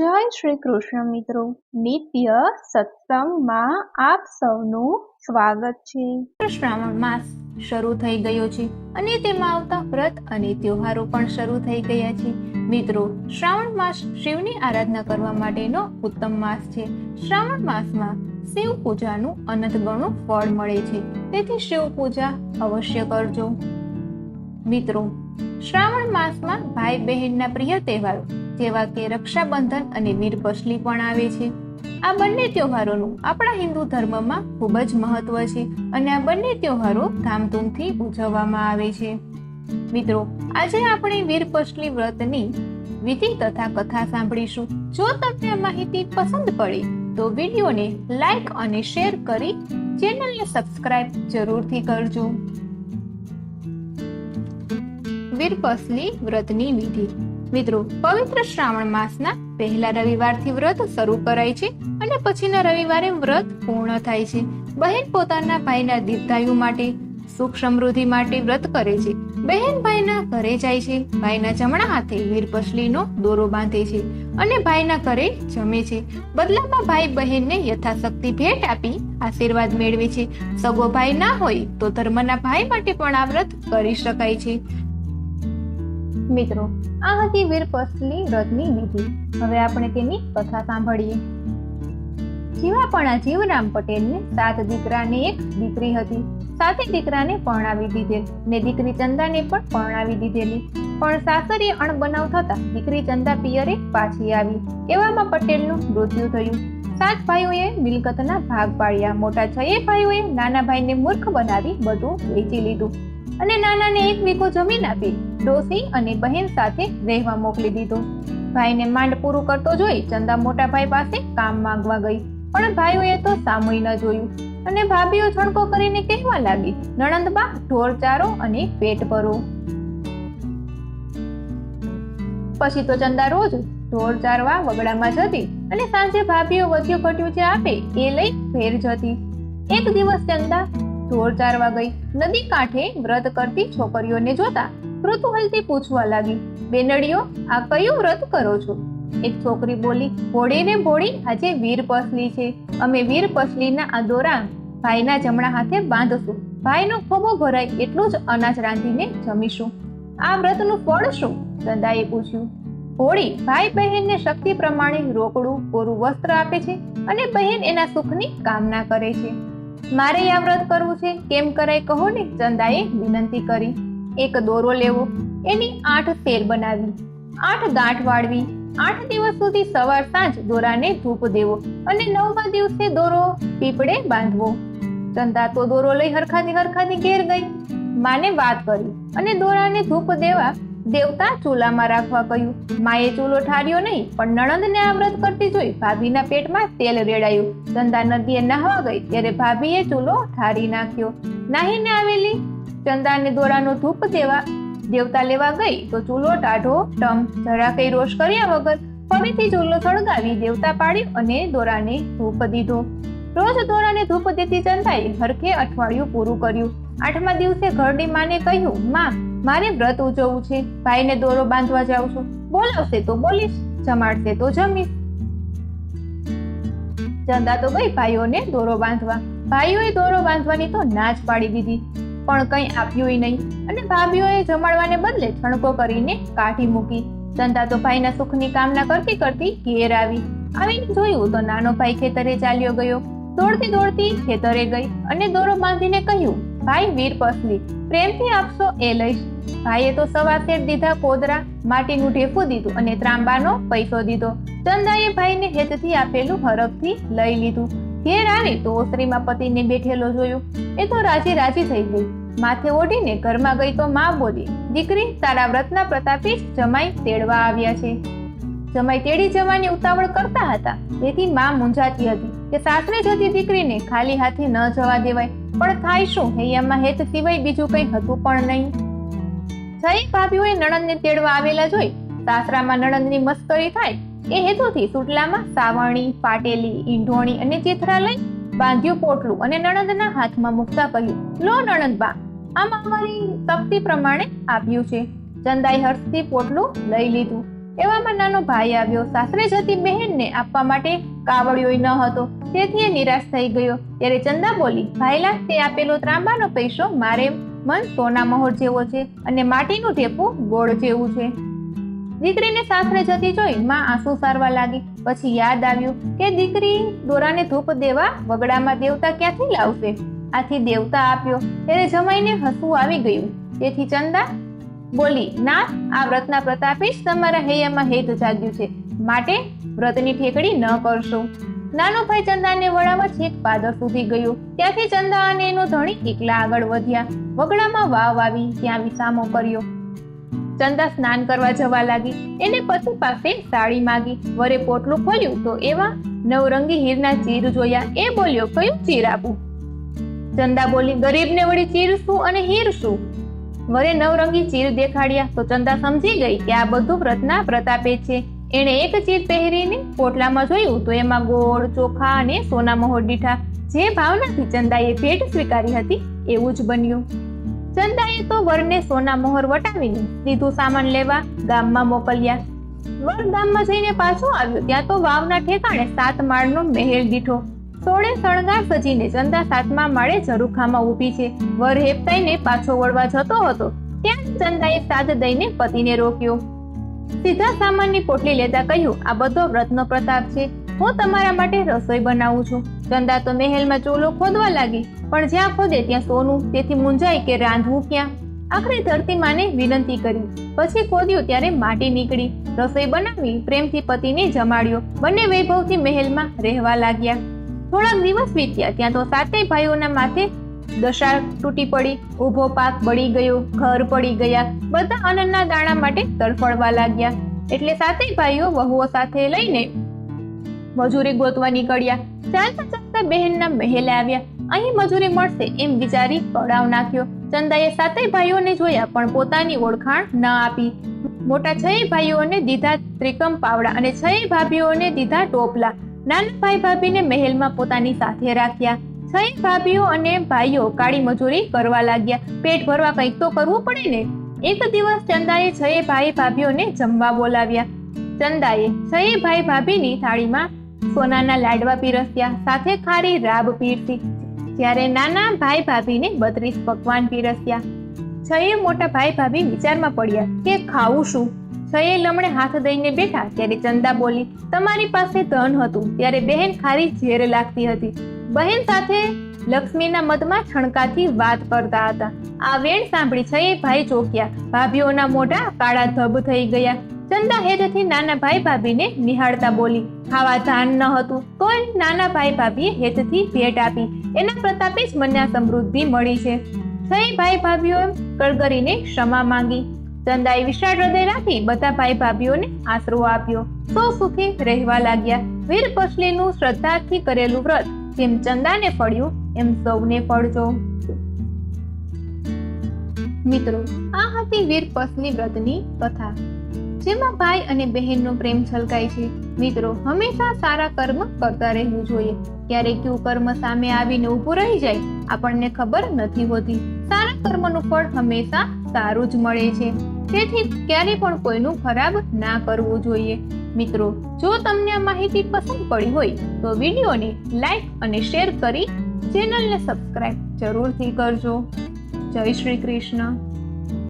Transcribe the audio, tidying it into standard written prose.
જય શ્રી કૃષ્ણ મિત્રો, નિત્ય સત્સંગમાં આપ સૌનું સ્વાગત છે। શ્રાવણ માસ શરૂ થઈ ગયો છે અને તેમાં આવતા વ્રત અને તહેવારો પણ શરૂ થઈ ગયા છે। મિત્રો, શ્રાવણ માસ શિવની આરાધના કરવા માટેનો ઉત્તમ માસ છે। શ્રાવણ માસમાં શિવ પૂજાનું અનંત ગણું ફળ મળે છે, તેથી શિવ પૂજા અવશ્ય કરજો। મિત્રો, શ્રાવણ માસમાં ભાઈ બહેનના પ્રિય તહેવારો જેવા કે રક્ષાબંધન અને વીરપસલી પણ આવે છે। આ બંને તહેવારોનું આપણા હિન્દુ ધર્મમાં ખૂબ જ મહત્વ છે અને આ બંને તહેવારો ધામધૂમથી ઉજવવામાં આવે છે। મિત્રો, આજે આપણે વીરપસલી વ્રતની વિધિ તથા કથા સાંભળીશું। જો તમને આ માહિતી પસંદ પડે તો વિડીયોને લાઈક અને શેર કરી ચેનલને સબસ્ક્રાઇબ જરૂરથી કરજો। વીરપસલી વ્રતની વિધિ। મિત્રો, પવિત્ર શ્રાવણ માસના પહેલા રવિવારથી વ્રત શરૂ કરાય છે અને પછીના રવિવારે વ્રત પૂર્ણ થાય છે। બહેન પોતાના ભાઈના દીર્ઘાયુ માટે, સુખ સમૃદ્ધિ માટે વ્રત કરે છે। બહેન ભાઈના ઘરે જાય છે, ભાઈના જમણા હાથે વીરપસલીનો દોરો બાંધે છે અને ભાઈના ઘરે જમે છે। બદલામાં ભાઈ બહેનને યથાશક્તિ ભેટ આપી આશીર્વાદ મેળવે છે। સગો ભાઈ ના હોય તો ધર્મના ભાઈ માટે પણ આ વ્રત કરી શકાય છે। મિત્રો, આ હતી વીરપસલી વ્રતની વિધિ। હવે આપણે તેની કથા સાંભળીએ। જીવાપણા જીવરામ પટેલને 7 દીકરા ને 1 દીકરી હતી। 7 દીકરાને પરણાવી દીધેલ ને દીકરી ચંદાને પણ પરણાવી દીધેલી, પણ સાસરીએ અણબનાવ થતા દીકરી ચંદા પિયરે પાછી આવી। એવામાં પટેલનું મૃત્યુ થયું। 7 ભાઈઓએ મિલકતના ભાગ પાડ્યા। મોટા 6 ભાઈઓએ નાના ભાઈને મૂર્ખ બનાવી બધું વેચી લીધું અને નાનાને 1 વીઘો જમીન આપી ડોસી અને બહેન સાથે રહેવા મોકલી દીધો। ભાઈને માંડ પૂરું કરતો જોઈ ચંદા મોટા ભાઈ પાસે કામ માંગવા ગઈ, પણ ભાઈઓએ તો સામુય ન જોયું અને ભાભીઓ છણકો કરીને કહેવા લાગી, નણંદબા, ઢોર ચારો અને પેટ ભરો। પછી તો ચંદા રોજ ઢોર ચારવા વગડામાં જતી અને સાંજે ભાભીઓ વધ્યું ઘટ્યું જે આપે એ લઈ ઘેર જતી। એક દિવસ ચંદા ઢોર ચારવા ગઈ। નદી કાંઠે વ્રત કરતી છોકરીઓને જોતા કૃતુહલથી પૂછવા લાગી, બેનડીઓ, આ કયું વ્રત કરો છો? એક છોકરી બોલી, ભોળી ને ભોળી, આજે વીરપસલી છે। અમે વીરપસલીના આ દોરા ભાઈના જમણા હાથે બાંધશું। ભાઈનો ખોબો ભરાય એટલું જ અનાજ રાંધીને જમીશું। આ વ્રતનું ફળ શું? ચંદાએ પૂછ્યું। ભોળી ભાઈ બહેનને શક્તિ પ્રમાણે રોકડું કોરું વસ્ત્ર આપે છે અને બહેન એના સુખની કામના કરે છે। મારે આ વ્રત કરવું છે, કેમ કરાય કહો ને? ચંદાએ વિનંતી કરી। એક દોરો લેવો, એની 8 સેર બનાવી, 8 ગાંઠ વાળવી, 8 દિવસ સુધી સવાર સાંજ દોરાને ધૂપ દેવો અને 9મા દિવસે દોરો પીપળે બાંધવો। ચંદા તો દોરો લઈ હરખાથી ઘેર ગઈ। માને વાત કરી અને દોરાને ધૂપ દેવતા ચૂલામાં રાખવા કહ્યું। માએ ચૂલો ઠાર્યો નહીં, પણ નણંદને આ વ્રત કરતી જોઈ ભાભીના પેટમાં તેલ રેડાયું। ચંદા નદીએ નહાવા ગઈ ત્યારે ભાભીએ ચૂલો ઠારી નાખ્યો। નાહીને આવેલી ચંદાને દોરાનો ધૂપ દેવતા લેવા ગઈ તો ચૂલો ટાઢો ટમ, જરા કઈ રોષ કર્યા વગર ફરીથી ચૂલો સળગાવી દેવતા પાડ્યો અને દોરાને ધૂપ દીધો। રોજ દોરાને ધૂપ દેતી ચંદાએ હરખે અઠવાડિયું પૂરું કર્યું। 8મા દિવસે ઘરડી માને કહ્યું, માં, મારે વ્રત ઉજવવું છે, ભાઈને દોરો બાંધવા જાઉં છું। બોલાવશે તો બોલીશ, જમાડશે તો જમીશ। ચંદા તો ગઈ ભાઈઓને દોરો બાંધવા। ભાઈઓએ દોરો બાંધવાની તો ના જ પાડી દીધી, પણ કંઈ આપ્યું નહીં અને ભાભીઓએ જમાડવાને બદલે છણકો કરીને કાઢી મૂકી। ચંદા તો ભાઈના સુખની કામના કરતી ઘેર આવીને જોયું તો નાનો ભાઈ ખેતરે ચાલ્યો ગયો। દોડતી ખેતરે ગઈ અને દોરો બાંધીને કહ્યું, ભાઈ વીરપસલી, પ્રેમથી આપશો એ લઈશ। ભાઈએ તો 1.25 સેર દીધા કોદરા, માટીનું ઢેફું દીધું અને ત્રાંબાનો પૈસો દીધો। ચંદાએ ભાઈને હેતથી આપેલું હરખથી લઈ લીધું। ઘેર આવી તો ઓસરીમાં પતિને બેઠેલો જોયો। એ તો રાજી થઈ ગઈ। માથે ઓઢીને ઘરમાં ગઈ તો માં બોલી, દીકરી, તારા વ્રતના પ્રતાપે જ જમાઈ તેડવા આવ્યા છે। જમાઈ તેડી જવાની ઉતાવળ કરતા હતા, તેથી માં મૂંઝાતી હતી કે સાસરે જતી દીકરીને ખાલી હાથે ન જવા દેવાય, પણ થાય શું? હૈયામાં હેત સિવાય બીજું કંઈ હતું પણ નહીં। 6 ભાભીઓએ નણંદને તેડવા આવેલા જોઈ સાસરામાં નણંદની મસ્કરી થાય એ હેતુથી સુટલામાં સાવરણી, પાટેલી, ઈંઢોણી અને ચીથરા લઈ બાંધ્યું પોટલું અને નણંદના હાથમાં મૂકતા કહ્યું, લો નણંદબા, આમ અમારી શક્તિ પ્રમાણે આપ્યું છે। ચંદાએ હર્ષથી પોટલું લઈ લીધું। એવામાં નાનો ભાઈ આવ્યો. સાસરે જતી બહેનને આપવા માટે કાવડિયો ન હતો, તેથી એ નિરાશ થઈ ગયો. ત્યારે ચંદા બોલી, ભાઈલા, તે આપેલો ત્રાંબાનો પૈસો મારે મન સોના મહોર જેવો છે અને માટીનું ઢેપું ગોળ જેવું છે. દીકરીને સાસરે જતી જોઈ માં આંસુ સારવા લાગી. પછી યાદ આવ્યું કે દીકરી દોરાને ધૂપ દેવા વગડામાં દેવતા ક્યાંથી લાવશે? આથી દેવતા આપ્યો. ત્યારે જમાઈને હસવું આવી ગયું. તેથી ચંદા બોલી, ના, આ વ્રતના પ્રતાપે જ તમારા હૈયામાં હેત જાગ્યું છે, માટે વ્રતની ઠેકડી ન કરશો. નાનો ભાઈ ચંદાને વળાવવા છેક પાદર સુધી ગયો. ત્યાંથી ચંદા અને એનો ધણી એકલા આગળ વધ્યા. વગડામાં વાવ આવી ત્યાં વિસામો કર્યો. ચંદા સ્નાન કરવા જવા લાગી. એને પતિ પાસે સાડી માંગી. વરે પોટલું ખોલ્યું તો એવા નવરંગી હીરના ચીર જોયા. એ બોલ્યો, કયું ચીર આપું? ચંદા બોલી, ગરીબને વળી ચીર શું અને હીર શું? વરે નવરંગી ચીર દેખાડ્યા તો ચંદા સમજી ગઈ કે આ બધું વ્રતના પ્રતાપે છે. એણે એક ચીર પહેરીને પોટલામાં જોયું તો એમાં ગોળ, ચોખા અને સોના મહોર દીઠા. જે ભાવનાથી ચંદાએ ભેટ સ્વીકારી હતી એવું જ બન્યું. ચંદાએ તો વરને સોના મોહર વટાવીને સીધું સામાન લેવા ગામમાં મોકલ્યા. વર ગામમાં જઈને પાછો આવ્યો ત્યાં તો વાવના ઠેકાણે 7 માળનો મહેલ દીઠો. 16 શણગાર સજીને ચંદા 7મા માળે ઝરૂખામાં ઊભી છે. વર હેપતાઈને પાછો વળવા જતો હતો ત્યાં ચંદાએ સાદ દઈને પતિને રોક્યો. સીધા સામાનની પોટલી લેતા કહ્યું, આ બધો વ્રતનો પ્રતાપ છે. હું તમારા માટે રસોઈ બનાવું છું. ચંદા તો મહેલમાં ચોલો ખોદવા લાગી, પણ જ્યાં ખોદે ત્યાં સોનું. તેથી મૂંઝાઈ કે રાંધવું ક્યાં. આખરે ધરતી માને વિનંતી કરી. પછી ખોદ્યું ત્યારે માટી નીકળી. રસોઈ બનાવી પ્રેમથી પતિને જમાડ્યો. બંને વૈભવથી મહેલમાં રહેવા લાગ્યા. થોડાક દિવસ વીત્યા ત્યાં તો 7 ભાઈઓના માથે દશા તૂટી પડી. ઊભો પાક બળી ગયો, ઘર પડી ગયા. બધા અન્નના દાણા માટે તડફડવા લાગ્યા. એટલે 7 ભાઈઓ વહુઓ સાથે લઈને મજૂરી ગોતવા નીકળ્યા. ચાલતા ચાલતા બહેનના મહેલે આવ્યા. અહીં મજૂરી મળશે એમ વિચારી પડાવ નાખ્યો. ચંદાએ 7 ભાઈઓને જોયા પણ પોતાની ઓળખાણ ન આપી. મોટા 6 ભાઈઓને દીધા ત્રિકમ પાવડા અને 6 ભાભીઓને દીધા ટોપલા. નાના ભાઈ ભાભીને મહેલમાં પોતાની સાથે રાખ્યા. 6 ભાભીઓ અને ભાઈઓ કાળી મજૂરી કરવા લાગ્યા. પેટ ભરવા કંઈક તો કરવું પડે ને. એક દિવસ ચંદાએ 6 ભાઈ ભાભીઓને જમવા બોલાવ્યા. ચંદાએ 6 ભાઈ ભાભીની થાળીમાં સોનાના લાડવા પીરસ્યા, સાથે ખારી રાબ પીરસી. જ્યારે નાના ભાઈ ભાભીને 32 પકવાન પીરસ્યા. 6 મોટા ભાઈ ભાભી વિચારમાં પડ્યા કે ખાવું શું. 6 લમણે હાથ દઈને બેઠા. ત્યારે ચંદા બોલી, તમારી પાસે ધન હતું ત્યારે બહેન ખારી ઝેર લાગતી હતી. બહેન સાથે લક્ષ્મીના મદમાં છણકાથી વાત કરતા હતા. આ વેણ સાંભળી 6 ભાઈ ચોક્યા. ભાભીઓના મોઢા કાળા ધબ થઈ ગયા. ચંદા હેતથી નાના ભાઈ ભાભીને નિહાળતા બોલી, ખાવા ધાન ન હતું તોય નાના ભાઈ ભાભીએ હેતથી ભેટ આપી. એના પ્રતાપે જ મને આ સમૃદ્ધિ મળી છે. 6 ભાઈ ભાભીઓએ કળગરીને ક્ષમા માંગી. ચંદાએ વિશાળ હૃદય રાખી બધા ભાઈ ભાભીઓને આશરો આપ્યો. સૌ સુખી રહેવા લાગ્યા. વીર પસલીનું શ્રદ્ધાથી કરેલું વ્રત જેમ ચંદાને ફળ્યું એમ સૌને ફળજો. મિત્રો, આ હતી વીર પસલી વ્રતની કથા, જેમાં ભાઈ અને બહેનનો પ્રેમ છલકાય છે. મિત્રો, હંમેશા સારા કર્મ કરતા રહેવું જોઈએ. ક્યારેક કયું કર્મ સામે આવીને ઊભું રહી જાય આપણને ખબર નથી હોતી. સારા કર્મનું ફળ હંમેશા સારું જ મળે છે. તેથી ક્યારે પણ કોઈનું ખરાબ ના કરવું જોઈએ. મિત્રો, જો તમને આ માહિતી પસંદ પડી હોય તો વિડીયોને લાઈક અને શેર કરી ચેનલને સબસ્ક્રાઇબ જરૂરથી કરજો. જય શ્રી કૃષ્ણ.